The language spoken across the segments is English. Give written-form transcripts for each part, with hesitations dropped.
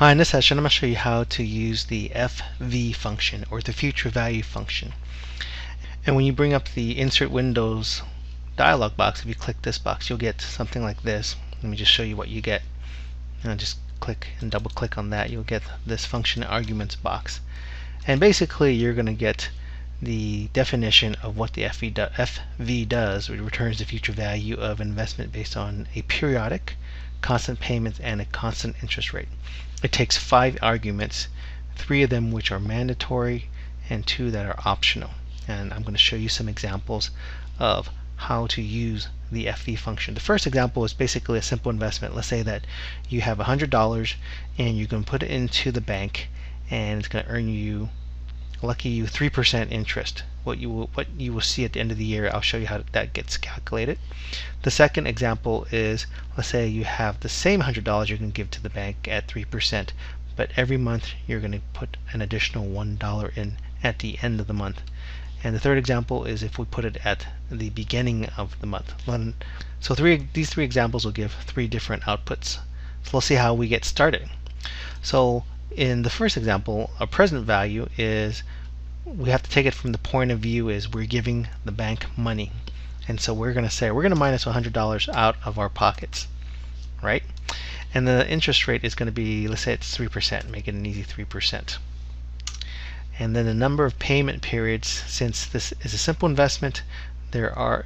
Hi, in this session I'm going to show you how to use the FV function, or the future value function. And when you bring up the Insert Windows dialog box, if you click this box, you'll get something like this. Let me just show you what you get. And just click and double click on that. You'll get this function arguments box. And basically you're going to get the definition of what the FV does. It returns the future value of investment based on a periodic, constant payments, and a constant interest rate. It takes 5 arguments, 3 of them which are mandatory and 2 that are optional. And I'm going to show you some examples of how to use the FV function. The first example is basically a simple investment. Let's say that you have $100 and you're going to put it into the bank, and it's going to earn you, lucky you, 3% interest. What you will see at the end of the year, I'll show you how that gets calculated. The second example is, let's say you have the same $100 you're going to give to the bank at 3%, but every month you're going to put an additional $1 in at the end of the month. And the third example is if we put it at the beginning of the month. So these three examples will give 3 different outputs. So let's see how we get started. So in the first example, our present value is, we have to take it from the point of view is we're giving the bank money. And so we're going to say we're going to minus $100 out of our pockets, right? And the interest rate is going to be, let's say it's 3%, make it an easy 3%. And then the number of payment periods, since this is a simple investment, we're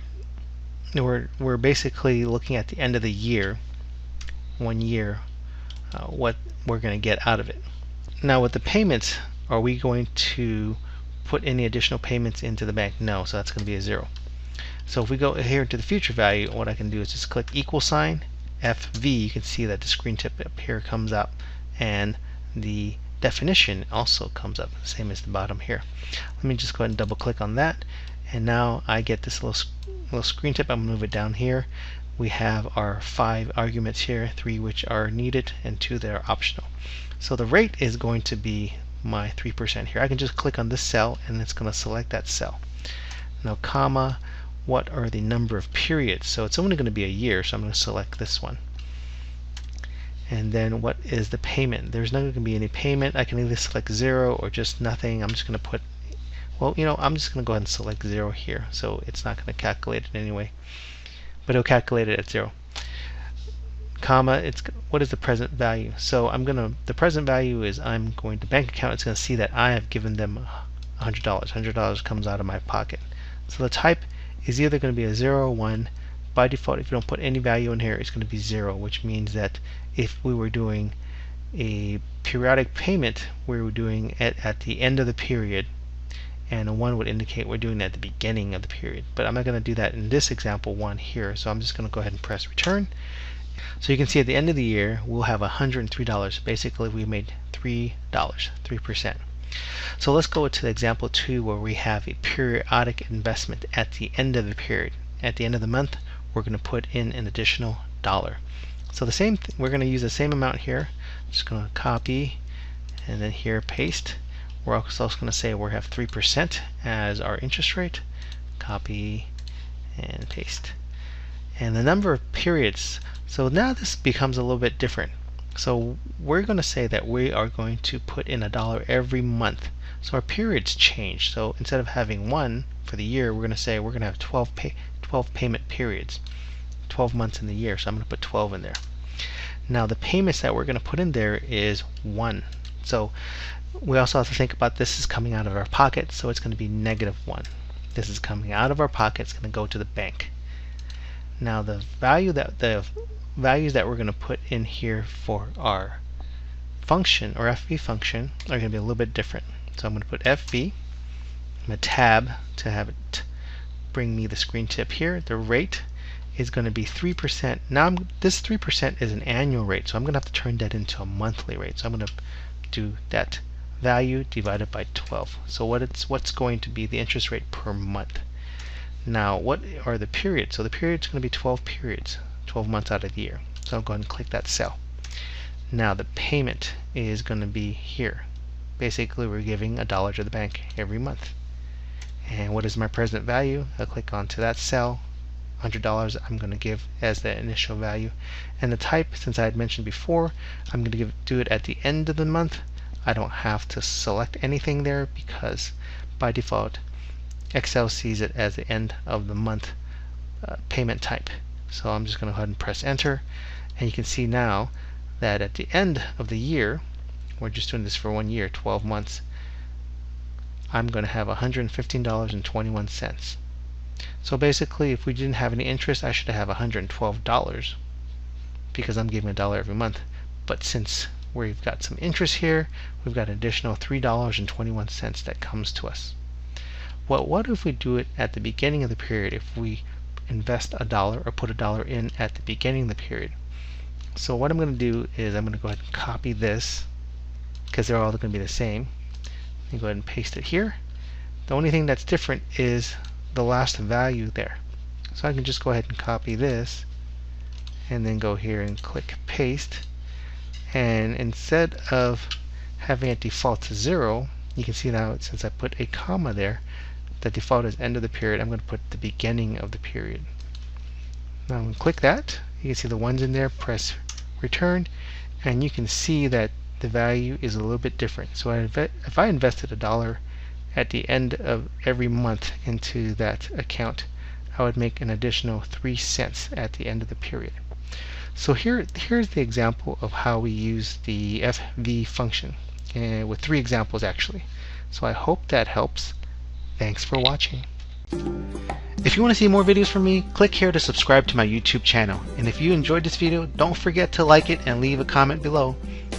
basically looking at the end of the year, 1 year, what we're going to get out of it. Now with the payments, are we going to put any additional payments into the bank? No, so that's going to be a 0. So if we go here to the future value, what I can do is just click equal sign FV. You can see that the screen tip up here comes up, and the definition also comes up, same as the bottom here. Let me just go ahead and double click on that, and now I get this little screen tip. I'm going to move it down here. We have our 5 arguments here, 3 which are needed and 2 that are optional. So the rate is going to be my 3% here. I can just click on this cell and it's going to select that cell. Now comma, what are the number of periods? So it's only going to be a year, so I'm going to select this one. And then what is the payment? There's not going to be any payment. I can either select 0 or just nothing. I'm just going to put, well, I'm just going to go ahead and select 0 here, so it's not going to calculate it anyway, but it'll calculate it at 0. Comma, what is the present value? So the present value is, I'm going to bank account. It's going to see that I have given them $100. $100 comes out of my pocket. So the type is either going to be a 0 or 1. By default, if you don't put any value in here, it's going to be 0, which means that if we were doing a periodic payment, we were doing it at the end of the period, and a 1 would indicate we're doing it at the beginning of the period. But I'm not going to do that in this example 1 here, so I'm just going to go ahead and press return. So you can see at the end of the year we'll have $103. Basically we made $3, 3%. So let's go to example 2, where we have a periodic investment at the end of the period. At the end of the month, we're going to put in an additional $1. So the same we're going to use the same amount here. Just going to copy and then here paste. We're also going to say we have 3% as our interest rate. Copy and paste. And the number of periods. So now this becomes a little bit different. So we're going to say that we are going to put in $1 every month. So our periods change. So instead of having 1 for the year, we're going to say we're going to have 12 payment periods, 12 months in the year. So I'm going to put 12 in there. Now the payments that we're going to put in there is 1. So we also have to think about this is coming out of our pocket, so it's going to be -1. This is coming out of our pocket. It's going to go to the bank. Now the values that we're going to put in here for our function, or FV function, are going to be a little bit different. So I'm going to put FV. I'm going to tab to have it bring me the screen tip here. The rate is going to be 3%. Now this 3% is an annual rate, so I'm going to have to turn that into a monthly rate. So I'm going to do that value divided by 12. So what's going to be the interest rate per month? Now what are the periods? So the period's going to be 12 periods, 12 months out of the year. So I'll go ahead and click that cell. Now the payment is going to be here. Basically we're giving $1 to the bank every month. And what is my present value? I'll click onto that cell $100 I'm going to give as the initial value. And the type, since I had mentioned before, I'm going to do it at the end of the month. I don't have to select anything there because by default Excel sees it as the end of the month payment type. So I'm just going to go ahead and press enter, and you can see now that at the end of the year, we're just doing this for 1 year, 12 months, I'm going to have $115.21. So basically, if we didn't have any interest, I should have $112 because I'm giving $1 every month. But since we've got some interest here, we've got an additional $3.21 that comes to us. Well, what if we do it at the beginning of the period? If we invest $1 or put $1 in at the beginning of the period. So what I'm going to do is I'm going to go ahead and copy this because they're all going to be the same. And go ahead and paste it here. The only thing that's different is the last value there. So I can just go ahead and copy this and then go here and click paste. And instead of having it default to 0, you can see now since I put a comma there, the default is end of the period. I'm going to put the beginning of the period. Now I'm going to click that. You can see the ones in there. Press return, and you can see that the value is a little bit different. So if I invested $1 at the end of every month into that account, I would make an additional 3 cents at the end of the period. So here's the example of how we use the FV function, with 3 examples actually. So I hope that helps. Thanks for watching. If you want to see more videos from me, click here to subscribe to my YouTube channel. And if you enjoyed this video, don't forget to like it and leave a comment below.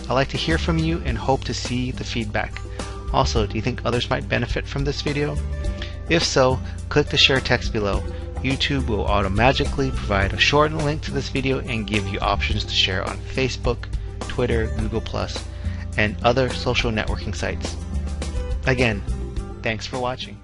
I like to hear from you and hope to see the feedback. Also, do you think others might benefit from this video? If so, click the share text below. YouTube will automatically provide a shortened link to this video and give you options to share on Facebook, Twitter, Google+, and other social networking sites. Again, thanks for watching.